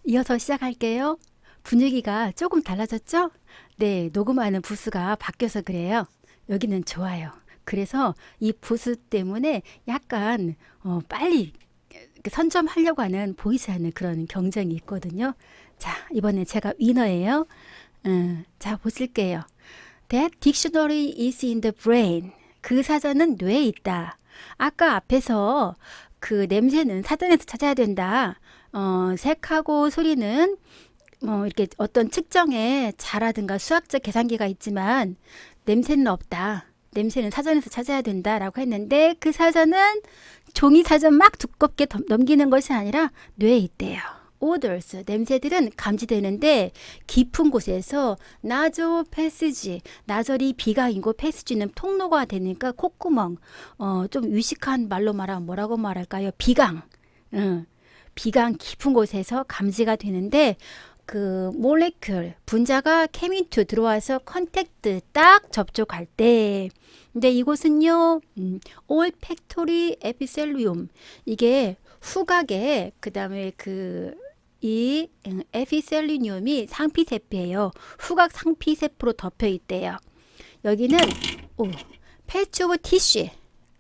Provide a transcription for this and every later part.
이어서 시작할게요. 분위기가 조금 달라졌죠? 네, 녹음하는 부스가 바뀌어서 그래요. 여기는 좋아요. 그래서 이 부스 때문에 약간 빨리 선점하려고 하는 보이지 않는 그런 경쟁이 있거든요. 자, 이번에 제가 위너예요. 자, 보실게요. That dictionary is in the brain. 그 사전은 뇌에 있다. 아까 앞에서 그 냄새는 사전에서 찾아야 된다. 색하고 소리는 이렇게 어떤 측정의 자라든가 수학적 계산기가 있지만 냄새는 없다. 냄새는 사전에서 찾아야 된다라고 했는데 그 사전은 종이 사전 막 두껍게 넘기는 것이 아니라 뇌에 있대요. odors, 냄새들은 감지되는데 깊은 곳에서 나조 패스지, 나절이 비강이고 패스지는 통로가 되니까 콧구멍, 좀 유식한 말로 말하면 뭐라고 말할까요? 비강, 비강 깊은 곳에서 감지가 되는데 그 몰레큘 분자가 케민투 들어와서 컨택트 딱 접촉할 때 근데 이곳은요 올팩토리 에피셀리움 이게 후각에 그 다음에 이 에피셀리늄이 상피세포예요. 후각 상피세포로 덮여 있대요. 여기는 패치 오브 티슈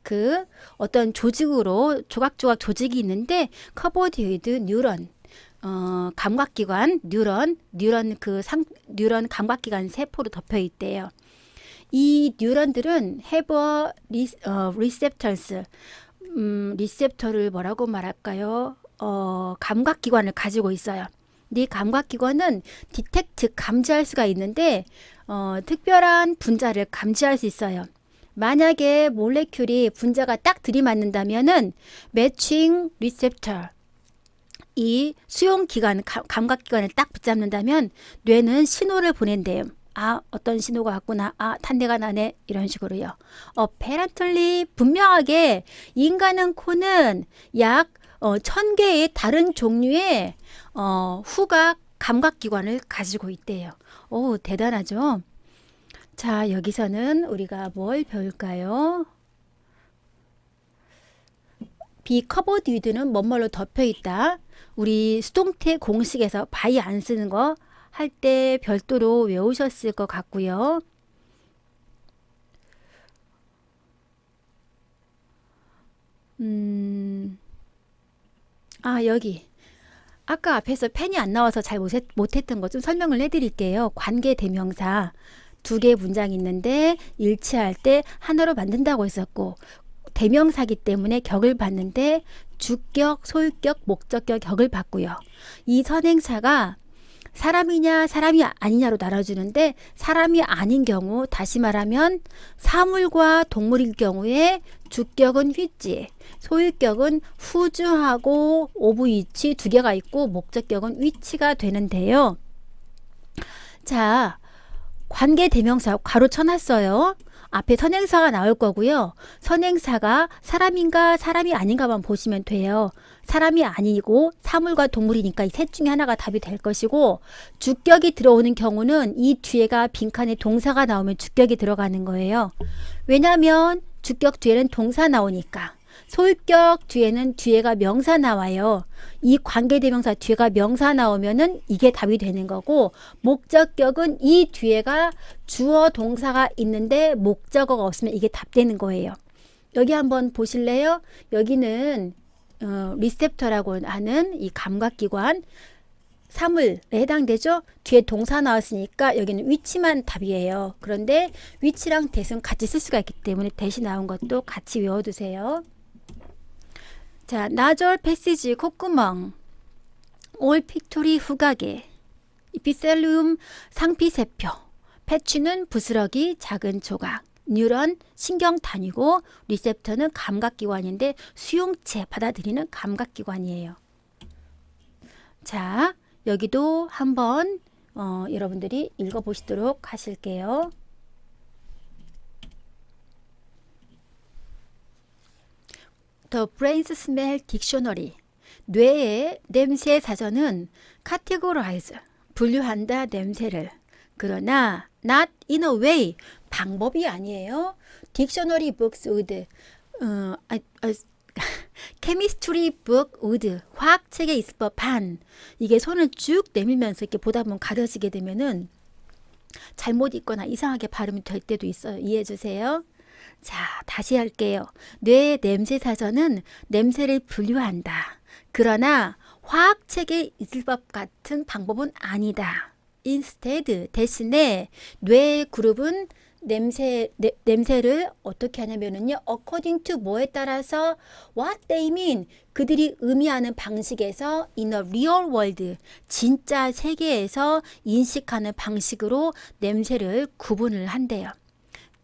그 어떤 조직으로 조각조각 조직이 있는데 커버디드 뉴런 감각기관 뉴런 감각기관 세포로 덮여 있대요. 이 뉴런들은 have receptors 리셉터를 뭐라고 말할까요? 감각기관을 가지고 있어요. 이 감각기관은 디텍트 감지할 수가 있는데 특별한 분자를 감지할 수 있어요. 만약에 몰레큘이 분자가 딱 들이맞는다면은 매칭 리셉터 이 수용기관, 감각기관을 딱 붙잡는다면 뇌는 신호를 보낸대요. 아, 어떤 신호가 왔구나. 아, 탄내가 나네. 이런 식으로요. apparently 분명하게 인간은 코는 약 1000개의 다른 종류의 후각 감각기관을 가지고 있대요. 오, 대단하죠? 자, 여기서는 우리가 뭘 배울까요? be covered with는 뭐뭐로 덮여 있다. 우리 수동태 공식에서 by 안 쓰는 거 할 때 별도로 외우셨을 것 같고요. 여기 아까 앞에서 펜이 안 나와서 잘 못했던 것 좀 설명을 해드릴게요. 관계 대명사 두 개 문장이 있는데 일치할 때 하나로 만든다고 했었고 대명사기 때문에 격을 받는데 주격, 소유격, 목적격 격을 받고요. 이 선행사가 사람이냐 사람이 아니냐로 나눠주는데 사람이 아닌 경우 다시 말하면 사물과 동물일 경우에 주격은 휘지 소유격은 후주하고 오브위치 두 개가 있고 목적격은 위치가 되는데요. 자, 관계대명사 괄호 쳐놨어요. 앞에 선행사가 나올 거고요. 선행사가 사람인가 사람이 아닌가만 보시면 돼요. 사람이 아니고 사물과 동물이니까 이 셋 중에 하나가 답이 될 것이고 주격이 들어오는 경우는 이 뒤에가 빈칸에 동사가 나오면 주격이 들어가는 거예요. 왜냐하면 주격 뒤에는 동사 나오니까. 소유격 뒤에는 뒤에가 명사 나와요. 이 관계대명사 뒤에가 명사 나오면은 이게 답이 되는 거고 목적격은 이 뒤에가 주어 동사가 있는데 목적어가 없으면 이게 답 되는 거예요. 여기 한번 보실래요? 여기는 리셉터라고 하는 이 감각기관 사물에 해당되죠? 뒤에 동사 나왔으니까 여기는 위치만 답이에요. 그런데 위치랑 대신 같이 쓸 수가 있기 때문에 대신 나온 것도 같이 외워두세요. 자, 나절 패시지 콧구멍 올픽토리 후각에 이피셀리움 상피세포 패치는 부스러기 작은 조각 뉴런 신경단위고 리셉터는 감각기관인데 수용체 받아들이는 감각기관이에요. 자, 여기도 한번 여러분들이 읽어보시도록 하실게요. The Brain's Smell Dictionary 뇌의 냄새 사전은 categorize 분류한다 냄새를 그러나 not in a way 방법이 아니에요. Dictionary books would chemistry book would 화학책에 있을 법한 이게 손을 쭉 내밀면서 이렇게 보다 보면 가려지게 되면은 잘못 읽거나 이상하게 발음이 될 때도 있어요. 이해해 주세요. 자, 다시 할게요. 뇌 냄새 사전은 냄새를 분류한다. 그러나 화학책에 있을 법 같은 방법은 아니다. instead 대신에 뇌 그룹은 냄새를 어떻게 하냐면은요, according to 뭐에 따라서 what they mean 그들이 의미하는 방식에서 in a real world 진짜 세계에서 인식하는 방식으로 냄새를 구분을 한대요.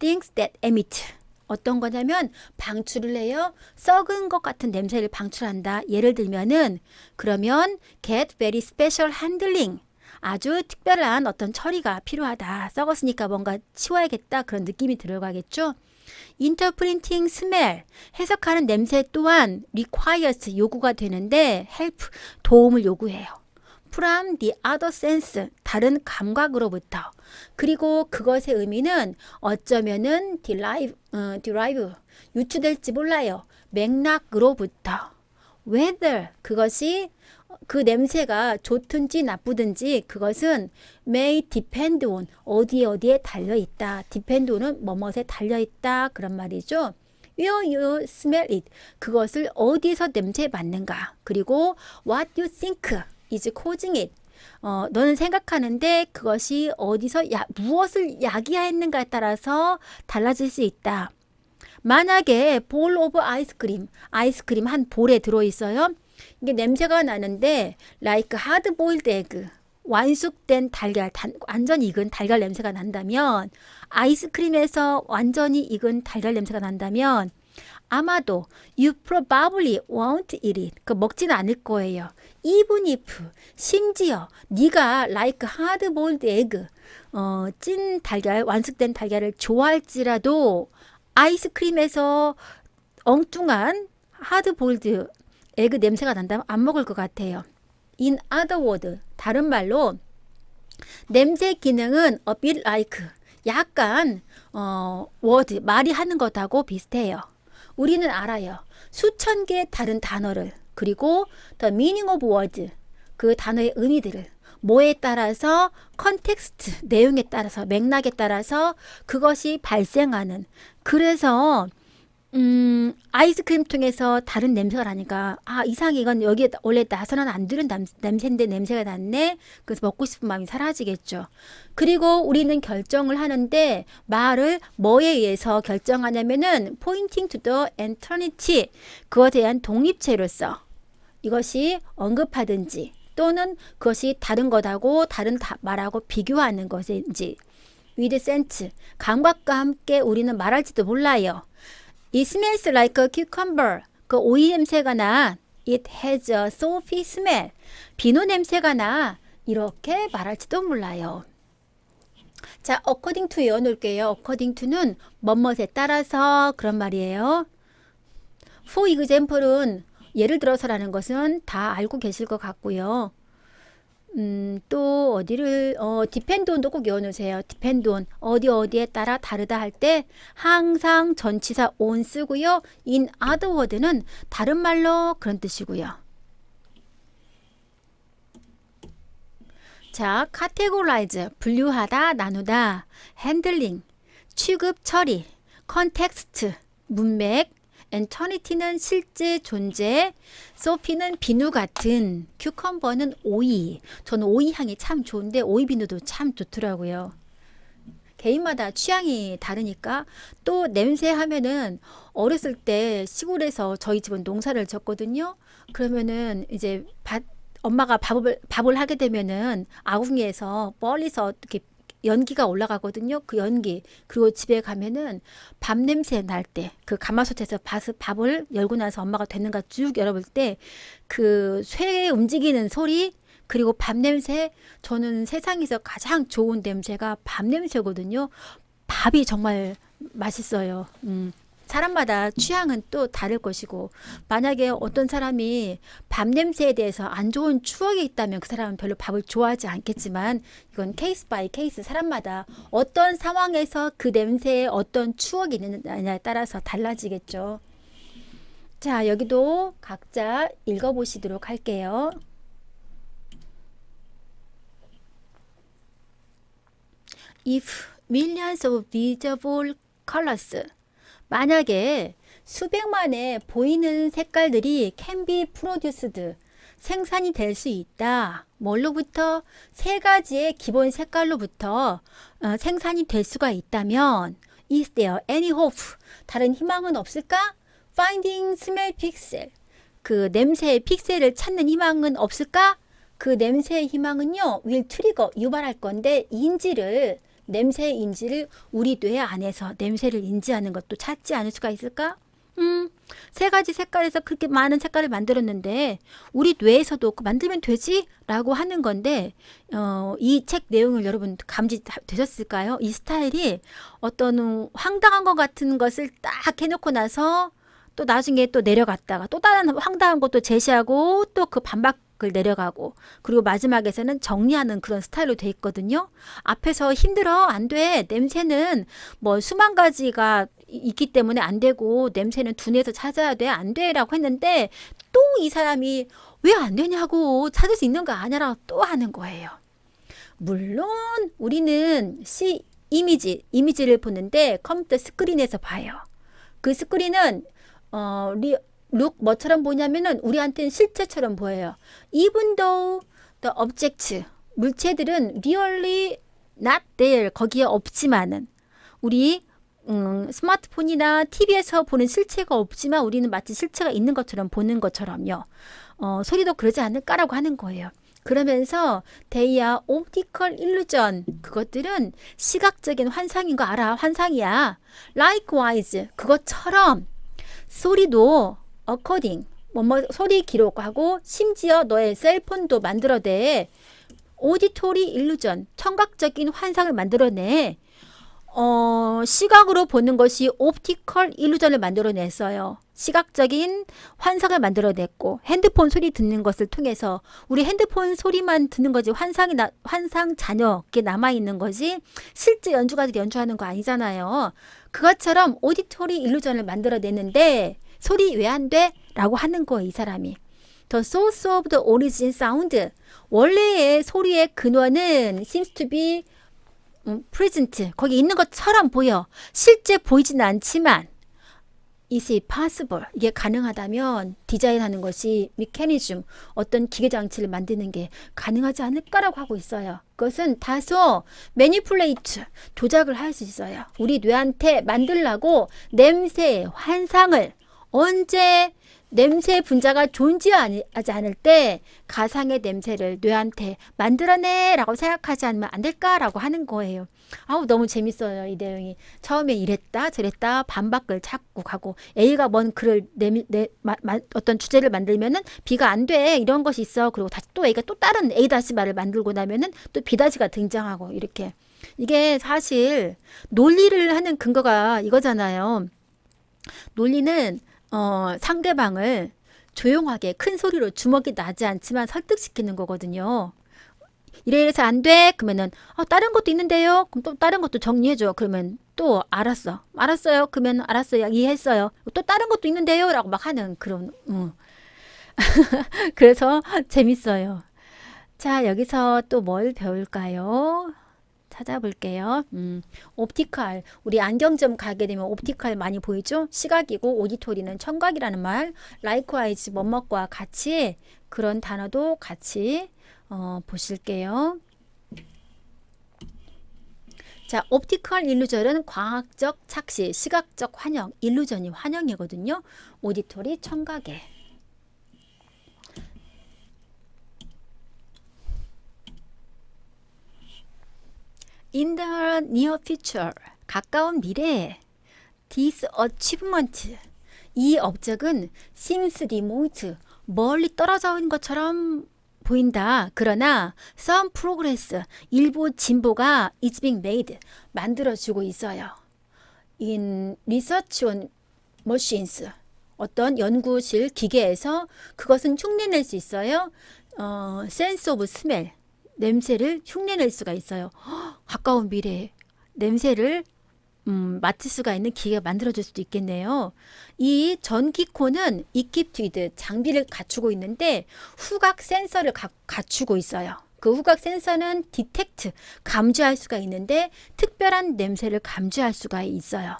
things that emit 어떤 거냐면 방출을 해요. 썩은 것 같은 냄새를 방출한다. 예를 들면은 그러면 get very special handling 아주 특별한 어떤 처리가 필요하다. 썩었으니까 뭔가 치워야겠다. 그런 느낌이 들어가겠죠. Interpreting smell 해석하는 냄새 또한 requires 요구가 되는데 help 도움을 요구해요. From the other sense 다른 감각으로부터 그리고 그것의 의미는 어쩌면은 derive 유추될지 몰라요. 맥락으로부터 whether 그것이 그 냄새가 좋든지 나쁘든지 그것은 may depend on 어디에 달려있다. depend on은 뭐뭐에 달려있다. 그런 말이죠. Where you smell it 그것을 어디서 냄새 맡는가. 그리고 what you think is causing it 너는 생각하는데 그것이 어디서 무엇을 야기했는가에 따라서 달라질 수 있다. 만약에 볼 오브 아이스크림 한 볼에 들어있어요. 이게 냄새가 나는데 like hard boiled egg 완숙된 달걀 완전히 익은 달걀 냄새가 난다면 아이스크림에서 완전히 익은 달걀 냄새가 난다면 아마도 you probably won't eat it 그 먹지는 않을 거예요. even if 심지어 네가 like hard boiled egg 찐 달걀 완숙된 달걀을 좋아할지라도 아이스크림에서 엉뚱한 hard boiled 에그 냄새가 난다면 안 먹을 것 같아요. In other words, 다른 말로 냄새 기능은 a bit like 약간 word 말이 하는 것하고 비슷해요. 우리는 알아요. 수천 개의 다른 단어를 그리고 the meaning of words 그 단어의 의미들을 뭐에 따라서 context 내용에 따라서 맥락에 따라서 그것이 발생하는 그래서 아이스크림 통해서 다른 냄새가 나니까 이상해 이건 여기에 원래 나서는 안 들은 냄새인데 냄새가 났네. 그래서 먹고 싶은 마음이 사라지겠죠. 그리고 우리는 결정을 하는데 말을 뭐에 의해서 결정하냐면은 pointing to the eternity 그것에 대한 독립체로서 이것이 언급하든지 또는 그것이 다른 것하고 다른 말하고 비교하는 것인지 with sense 감각과 함께 우리는 말할지도 몰라요. It smells like a cucumber. 그 오이 냄새가 나. It has a soapy smell. 비누 냄새가 나. 이렇게 말할지도 몰라요. 자, according to 외워놓을게요. according to는 뭐뭐에 따라서 그런 말이에요. For example은 예를 들어서라는 것은 다 알고 계실 것 같고요. 또 어디를 depend on도 꼭 외워놓으세요. depend on 어디에 따라 다르다 할 때 항상 전치사 on 쓰고요. in other word는 다른 말로 그런 뜻이고요. 자, categorize 분류하다 나누다 handling 취급 처리 context 문맥 엔터니티는 실제 존재, 소피는 비누 같은, 큐컴버는 오이. 저는 오이 향이 참 좋은데 오이 비누도 참 좋더라고요. 개인마다 취향이 다르니까 또 냄새 하면은 어렸을 때 시골에서 저희 집은 농사를 졌거든요. 그러면은 이제 엄마가 밥을 하게 되면은 아궁이에서 멀리서 이렇게 연기가 올라가거든요. 그 연기. 그리고 집에 가면은 밥 냄새 날 때 그 가마솥에서 밥을 열고 나서 엄마가 됐는가 쭉 열어볼 때 그 쇠 움직이는 소리 그리고 밥 냄새 저는 세상에서 가장 좋은 냄새가 밥 냄새거든요. 밥이 정말 맛있어요. 사람마다 취향은 또 다를 것이고 만약에 어떤 사람이 밥 냄새에 대해서 안 좋은 추억이 있다면 그 사람은 별로 밥을 좋아하지 않겠지만 이건 케이스 바이 케이스 사람마다 어떤 상황에서 그 냄새에 어떤 추억이 있느냐에 따라서 달라지겠죠. 자, 여기도 각자 읽어보시도록 할게요. If millions of visible colors, 만약에 수백만의 보이는 색깔들이 can be produced, 생산이 될 수 있다. 뭘로부터? 세 가지의 기본 색깔로부터 생산이 될 수가 있다면 Is there any hope? 다른 희망은 없을까? Finding smell pixel, 그 냄새의 픽셀을 찾는 희망은 없을까? 그 냄새의 희망은요, will trigger, 유발할 건데 냄새의 인지를 우리 뇌 안에서 냄새를 인지하는 것도 찾지 않을 수가 있을까? 세 가지 색깔에서 그렇게 많은 색깔을 만들었는데 우리 뇌에서도 만들면 되지? 라고 하는 건데 이 책 내용을 여러분 감지 되셨을까요? 이 스타일이 어떤 황당한 것 같은 것을 딱 해놓고 나서 또 나중에 또 내려갔다가 또 다른 황당한 것도 제시하고 또 그 반박을 내려가고 그리고 마지막에서는 정리하는 그런 스타일로 돼 있거든요. 앞에서 힘들어, 안 돼, 냄새는 뭐 수만 가지가 있기 때문에 안 되고 냄새는 두뇌에서 찾아야 돼, 안 돼 라고 했는데 또 이 사람이 왜 안 되냐고, 찾을 수 있는 거 아니라고 또 하는 거예요. 물론 우리는 이미지를 보는데 컴퓨터 스크린에서 봐요. 그 스크린은 뭐처럼 보냐면은 우리한테는 실체처럼 보여요. Even though the objects, 물체들은 really not there, 거기에 없지만은 우리 스마트폰이나 TV에서 보는 실체가 없지만 우리는 마치 실체가 있는 것처럼 보는 것처럼요. 소리도 그러지 않을까라고 하는 거예요. 그러면서 they are optical illusion, 그것들은 시각적인 환상인 거 알아. 환상이야. Likewise, 그것처럼 소리도 according, 소리 기록하고 심지어 너의 셀폰도 만들어내. auditory illusion, 청각적인 환상을 만들어내. 시각으로 보는 것이 옵티컬 일루전을 만들어냈어요. 시각적인 환상을 만들어냈고 핸드폰 소리 듣는 것을 통해서 우리 핸드폰 소리만 듣는 거지 환상 잔여게 남아있는 거지 실제 연주가들이 연주하는 거 아니잖아요. 그것처럼 오디토리 일루전을 만들어내는데 소리 왜 안 돼? 라고 하는 거예요. 이 사람이. The source of the origin sound, 원래의 소리의 근원은 seems to be present, 거기 있는 것처럼 보여. 실제 보이지는 않지만 is it possible, 이게 가능하다면 디자인하는 것이 mechanism, 어떤 기계장치를 만드는 게 가능하지 않을까라고 하고 있어요. 그것은 다소 manipulate, 조작을 할 수 있어요. 우리 뇌한테 만들라고 냄새, 환상을 언제 냄새 분자가 존재하지 않을 때 가상의 냄새를 뇌한테 만들어내 라고 생각하지 않으면 안 될까라고 하는 거예요. 아우, 너무 재밌어요. 이 내용이. 처음에 이랬다 저랬다 반박을 찾고 가고 A가 뭔 글을 어떤 주제를 만들면은 B가 안 돼, 이런 것이 있어. 그리고 다시 또 A가 또 다른 A 다시 말을 만들고 나면은 또 B 다시가 등장하고, 이렇게. 이게 사실 논리를 하는 근거가 이거잖아요. 논리는 상대방을 조용하게 큰 소리로 주먹이 나지 않지만 설득시키는 거거든요. 이래서 안 돼? 그러면은 다른 것도 있는데요. 그럼 또 다른 것도 정리해줘. 그러면 또 알았어요. 그러면 알았어요. 이해했어요. 또 다른 것도 있는데요. 라고 막 하는 그런 그래서 재밌어요. 자, 여기서 또 뭘 배울까요? 찾아볼게요. 옵티컬, 우리 안경점 가게 되면 옵티컬 많이 보이죠? 시각이고 오디토리는 청각이라는 말. likewise, 뭐뭐과 같이, 그런 단어도 같이 보실게요. 자, 옵티컬 일루전은 과학적 착시, 시각적 환영, 일루전이 환영이거든요. 오디토리 청각에. In the near future, 가까운 미래에 this achievement, 이 업적은 seems remote, 멀리 떨어져 있는 것처럼 보인다. 그러나 some progress, 일부 진보가 is being made, 만들어지고 있어요. In research on machines, 어떤 연구실 기계에서 그것은 흉내낼 수 있어요. sense of smell, 냄새를 흉내낼 수가 있어요. 가까운 미래에 냄새를 맡을 수가 있는 기계가 만들어질 수도 있겠네요. 이 전기코는 이킵트위드 장비를 갖추고 있는데 후각 센서를 갖추고 있어요. 그 후각 센서는 디텍트, 감지할 수가 있는데 특별한 냄새를 감지할 수가 있어요.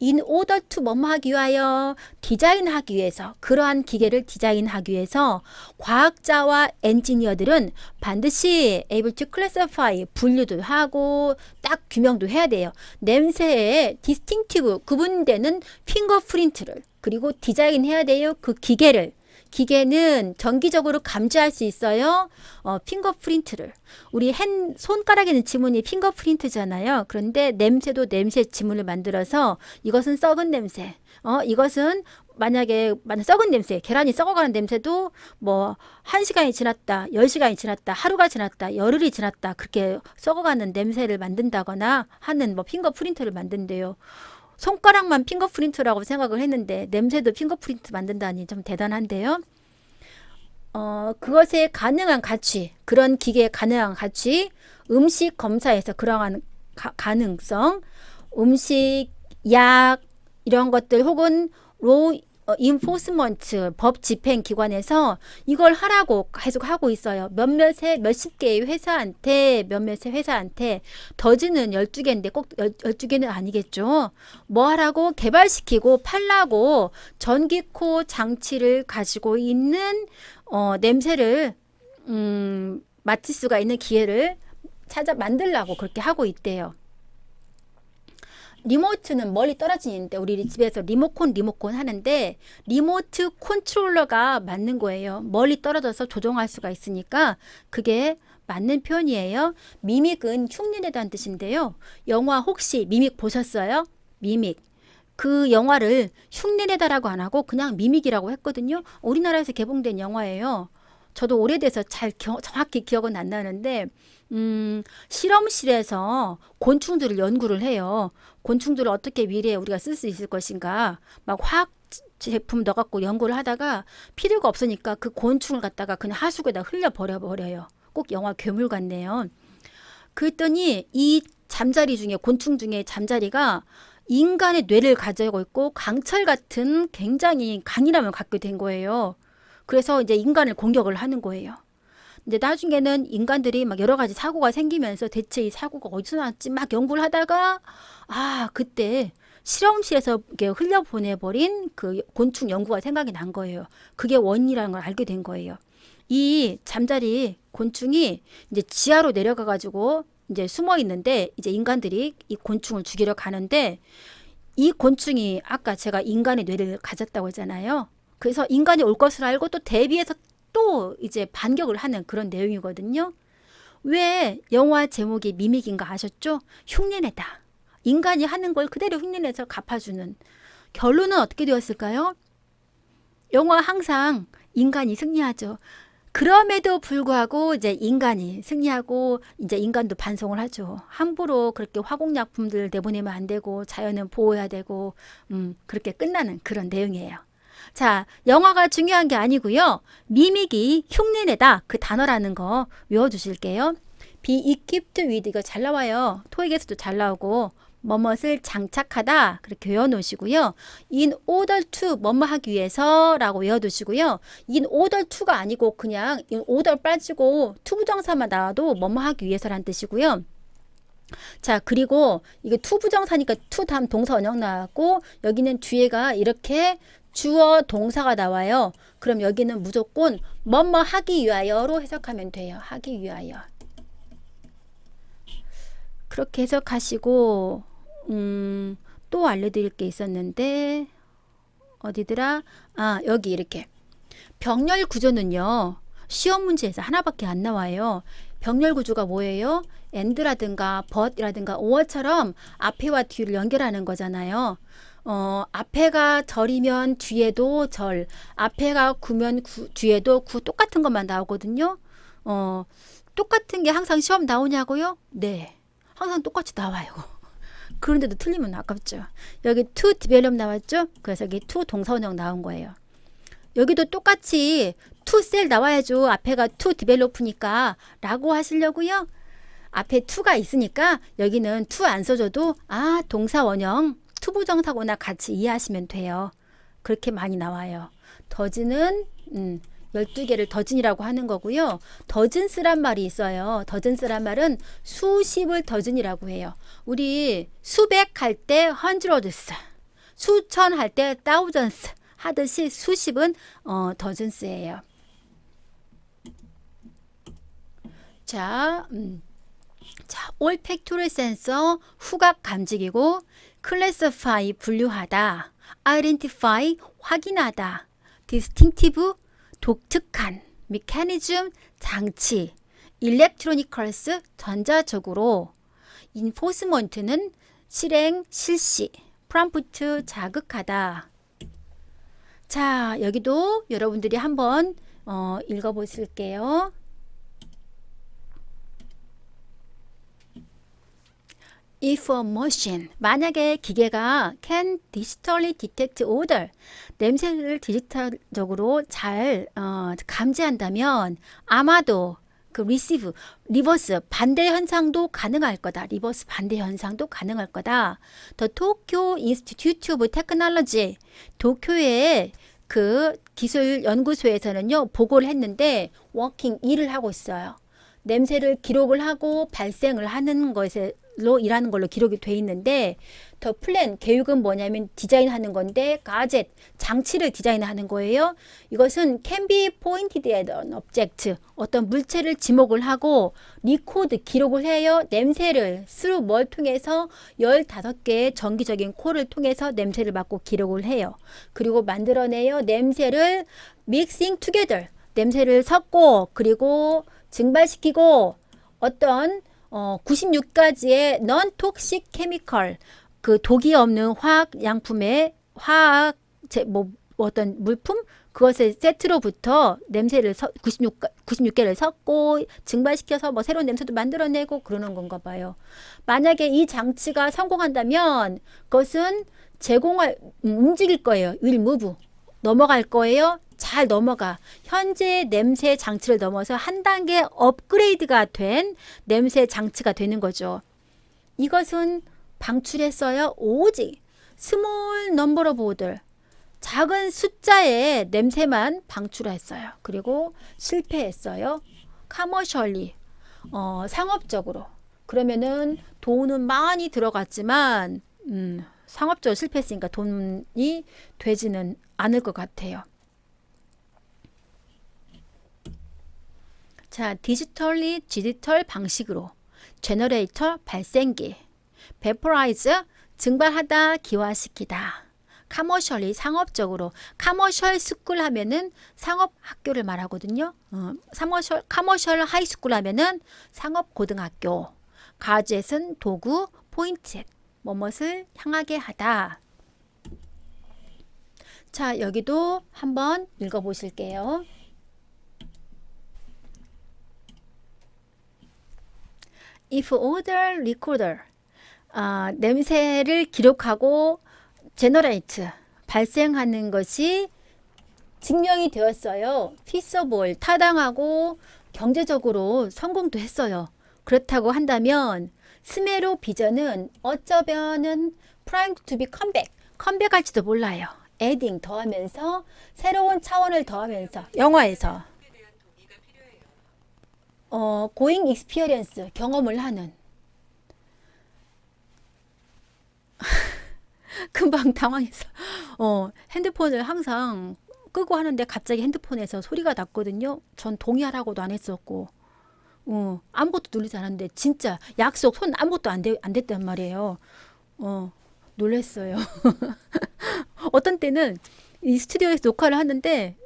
In order to 뭐뭐 하기 위하여, 디자인하기 위해서, 그러한 기계를 디자인하기 위해서 과학자와 엔지니어들은 반드시 able to classify, 분류도 하고 딱 규명도 해야 돼요. 냄새의 distinctive, 구분되는 핑거프린트를, 그리고 디자인해야 돼요. 그 기계를. 기계는 정기적으로 감지할 수 있어요. 핑거프린트를. 우리 손가락에는 지문이 핑거프린트잖아요. 그런데 냄새도 냄새 지문을 만들어서 이것은 썩은 냄새. 이것은 만약에 썩은 냄새, 계란이 썩어가는 냄새도 뭐 1시간이 지났다, 10시간이 지났다, 하루가 지났다, 열흘이 지났다, 그렇게 썩어가는 냄새를 만든다거나 하는 뭐 핑거프린트를 만든대요. 손가락만 핑거프린트라고 생각을 했는데 냄새도 핑거프린트 만든다니 좀 대단한데요. 그것에 가능한 가치, 그런 기계에 가능한 가치, 음식 검사에서 그러한 가능성, 음식, 약 이런 것들 혹은 로 인포스먼트 법 집행 기관에서 이걸 하라고 계속 하고 있어요. 몇십 개의 회사한테 더지는 12개인데 꼭 12개는 아니겠죠. 뭐 하라고 개발시키고 팔라고 전기코 장치를 가지고 있는 냄새를 맡을 수가 있는 기회를 만들라고 그렇게 하고 있대요. 리모트는 멀리 떨어지는데 우리 집에서 리모컨 하는데 리모트 컨트롤러가 맞는 거예요. 멀리 떨어져서 조종할 수가 있으니까 그게 맞는 표현이에요. 미믹은 흉내내다는 뜻인데요. 영화 혹시 미믹 보셨어요? 미믹. 그 영화를 흉내내다라고 안 하고 그냥 미믹이라고 했거든요. 우리나라에서 개봉된 영화예요. 저도 오래돼서 정확히 기억은 안 나는데 실험실에서 곤충들을 연구를 해요. 곤충들을 어떻게 미래에 우리가 쓸 수 있을 것인가 막 화학 제품 넣어갖고 연구를 하다가 필요가 없으니까 그 곤충을 갖다가 그냥 하수구에다 흘려버려요. 꼭 영화 괴물 같네요. 그랬더니 이 잠자리 중에 곤충 중에 잠자리가 인간의 뇌를 가지고 있고 강철 같은 굉장히 강인함을 갖게 된 거예요. 그래서 이제 인간을 공격을 하는 거예요. 근데 나중에는 인간들이 막 여러 가지 사고가 생기면서 대체 이 사고가 어디서 났지 막 연구를 하다가 그때 실험실에서 이렇게 흘려보내버린 그 곤충 연구가 생각이 난 거예요. 그게 원인이라는 걸 알게 된 거예요. 이 잠자리 곤충이 이제 지하로 내려가 가지고 이제 숨어 있는데 이제 인간들이 이 곤충을 죽이러 가는데 이 곤충이 아까 제가 인간의 뇌를 가졌다고 했잖아요. 그래서 인간이 올 것을 알고 또 대비해서 또 이제 반격을 하는 그런 내용이거든요. 왜 영화 제목이 미믹인가 아셨죠? 흉내내다. 인간이 하는 걸 그대로 흉내내서 갚아주는. 결론은 어떻게 되었을까요? 영화 항상 인간이 승리하죠. 그럼에도 불구하고 이제 인간이 승리하고 이제 인간도 반성을 하죠. 함부로 그렇게 화공약품들 내보내면 안 되고 자연은 보호해야 되고 그렇게 끝나는 그런 내용이에요. 자, 영화가 중요한 게 아니고요. 미믹이 흉내내다 그 단어라는 거 외워주실게요. be equipped with 이거 잘 나와요. 토익에서도 잘 나오고 뭐뭇을 장착하다 그렇게 외워놓으시고요. in order to 뭐뭐 하기 위해서 라고 외워두시고요. in order to가 아니고 그냥 in order 빠지고 to 부정사만 나와도 뭐뭐 하기 위해서라는 뜻이고요. 자, 그리고 이게 to 부정사니까 to 다음 동사 원형 나왔고 여기는 뒤에가 이렇게 주어 동사가 나와요. 그럼 여기는 무조건 뭐뭐 하기 위하여로 해석하면 돼요. 하기 위하여. 그렇게 해석하시고 또 알려드릴 게 있었는데 어디더라? 여기 이렇게 병렬 구조는요. 시험 문제에서 하나밖에 안 나와요. 병렬 구조가 뭐예요? and라든가 but이라든가 or처럼 앞에와 뒤를 연결하는 거잖아요. 앞에가 절이면 뒤에도 절, 앞에가 구면 뒤에도 구 똑같은 것만 나오거든요. 똑같은 게 항상 시험 나오냐고요? 네. 항상 똑같이 나와요. 그런데도 틀리면 아깝죠. 여기 to develop 나왔죠? 그래서 여기 to 동사원형 나온 거예요. 여기도 똑같이 to sell 나와야죠. 앞에가 to develop니까 라고 하시려고요. 앞에 to가 있으니까 여기는 to 안 써줘도 동사 원형 투부정사구나 같이 이해하시면 돼요. 그렇게 많이 나와요. 더즈는 12개를 더즌이라고 하는 거고요. 더즌스란 말이 있어요. 더즌스란 말은 수십을 더즌이라고 해요. 우리 수백 할 때 hundreds, 수천 할 때 thousands 하듯이 수십은 더즌스예요. 자, olfactory sensor 후각 감지기고 classify 분류하다, identify 확인하다, distinctive 독특한, mechanism 장치, electronicals 전자적으로, enforcement는 실행 실시, prompt 자극하다. 자, 여기도 여러분들이 한번 읽어보실게요. If a machine, 만약에 기계가 can digitally detect odor, 냄새를 디지털적으로 잘 감지한다면 아마도 그 receive, 리버스 반대 현상도 가능할 거다. 리버스 반대 현상도 가능할 거다. The Tokyo Institute of Technology, 도쿄의 그 기술 연구소에서는요, 보고를 했는데 워킹 일을 하고 있어요. 냄새를 기록을 하고 발생을 하는 것으로 일하는 걸로 기록이 돼 있는데, 더 플랜 계획은 뭐냐면 디자인하는 건데 가젯 장치를 디자인하는 거예요. 이것은 can be pointed at an object, 어떤 물체를 지목을 하고 리코드 기록을 해요. 냄새를 through 뭘 통해서 15개의 정기적인 콜을 통해서 냄새를 맡고 기록을 해요. 그리고 만들어내요. 냄새를 mixing together, 냄새를 섞고 그리고 증발시키고 어떤 96가지의 non-toxic chemical, 그 독이 없는 화학 양품의 어떤 물품 그것을 세트로부터 냄새를 96개를 섞고 증발시켜서 새로운 냄새도 만들어내고 그러는 건가 봐요. 만약에 이 장치가 성공한다면 그것은 움직일 거예요. will move, 넘어갈 거예요. 잘 넘어가. 현재의 냄새 장치를 넘어서 한 단계 업그레이드가 된 냄새 장치가 되는 거죠. 이것은 방출했어요. 오직 스몰 넘버 오브 오더, 작은 숫자의 냄새만 방출했어요. 그리고 실패했어요. 커머셜리, 상업적으로. 그러면은 돈은 많이 들어갔지만 상업적으로 실패했으니까 돈이 되지는 않을 것 같아요. 자, 디지털 방식으로 제너레이터 발생기, 베퍼라이즈 증발하다, 기화시키다, 커머셜리 상업적으로, 커머셜 스쿨 하면은 상업 학교를 말하거든요. 커머셜 하이스쿨 하면은 상업 고등학교, 가젯은 도구, 포인트, 뭐뭇을 향하게 하다. 자, 여기도 한번 읽어보실게요. If odor recorder, 냄새를 기록하고 generate, 발생하는 것이 증명이 되었어요. feasible, 타당하고 경제적으로 성공도 했어요. 그렇다고 한다면 스메로 비전은 어쩌면은 primed to be 컴백할지도 몰라요. adding, 더하면서 새로운 차원을 더하면서 영화에서 going experience, 경험을 하는. 금방 당황해서 핸드폰을 항상 끄고 하는데 갑자기 핸드폰에서 소리가 났거든요. 전 동의하라고도 안 했었고 아무것도 누르지 않았는데 진짜 약속 손 아무것도 안 됐단 말이에요. 놀랬어요. 어떤 때는 이 스튜디오에서 녹화를 하는데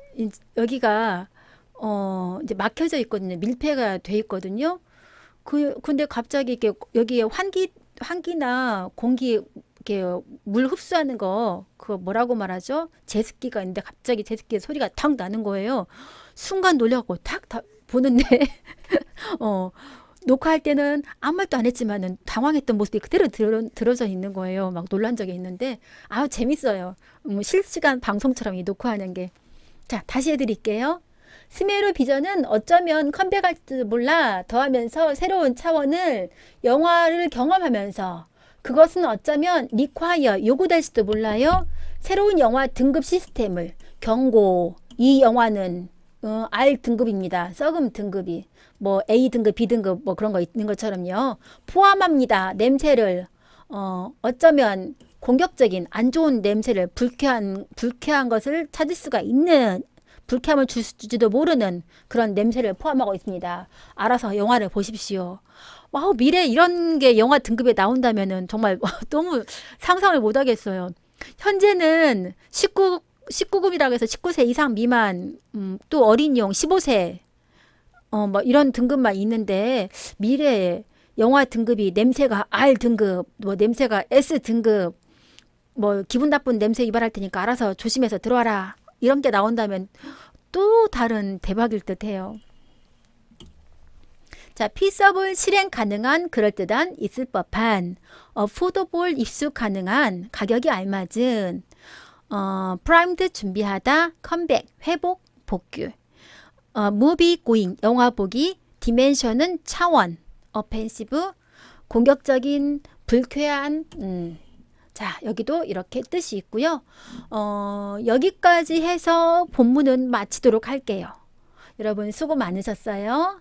여기가 이제 막혀져 있거든요. 밀폐가 돼 있거든요. 근데 갑자기 이렇게 여기에 환기나 공기 이렇게 물 흡수하는 거 그거 뭐라고 말하죠? 제습기가 있는데 갑자기 제습기 소리가 탁 나는 거예요. 순간 놀라고 탁 보는데 녹화할 때는 아무 말도 안 했지만은 당황했던 모습이 그대로 들어져 있는 거예요. 막 놀란 적이 있는데 재밌어요. 실시간 방송처럼 이 녹화하는 게. 자, 다시 해드릴게요. 스메로 비전은 어쩌면 컴백할지도 몰라 더하면서 새로운 차원을 영화를 경험하면서 그것은 어쩌면 리콰이어 요구될지도 몰라요. 새로운 영화 등급 시스템을 경고 이 영화는 R 등급입니다. 썩음 등급이 뭐 A 등급, B 등급 뭐 그런 거 있는 것처럼요. 포함합니다. 냄새를 어쩌면 공격적인 안 좋은 냄새를 불쾌한 것을 찾을 수가 있는 불쾌함을 줄지도 모르는 그런 냄새를 포함하고 있습니다. 알아서 영화를 보십시오. 와우, 미래에 이런 게 영화 등급에 나온다면은 정말 너무 상상을 못 하겠어요. 현재는 19금이라고 해서 19세 이상 미만, 또 어린이용 15세, 뭐 이런 등급만 있는데 미래에 영화 등급이 냄새가 R 등급, 뭐 냄새가 S 등급, 뭐 기분 나쁜 냄새 유발할 테니까 알아서 조심해서 들어와라. 이런 게 나온다면 또 다른 대박일 듯해요. 자, 피서블 실행 가능한 그럴듯한 있을 법한 어포더볼 입수 가능한 가격이 알맞은 프라임드 준비하다 컴백 회복 복귀 무비 고잉 영화 보기 디멘션은 차원 어펜시브 공격적인 불쾌한 자, 여기도 이렇게 뜻이 있고요. 여기까지 해서 본문은 마치도록 할게요. 여러분 수고 많으셨어요.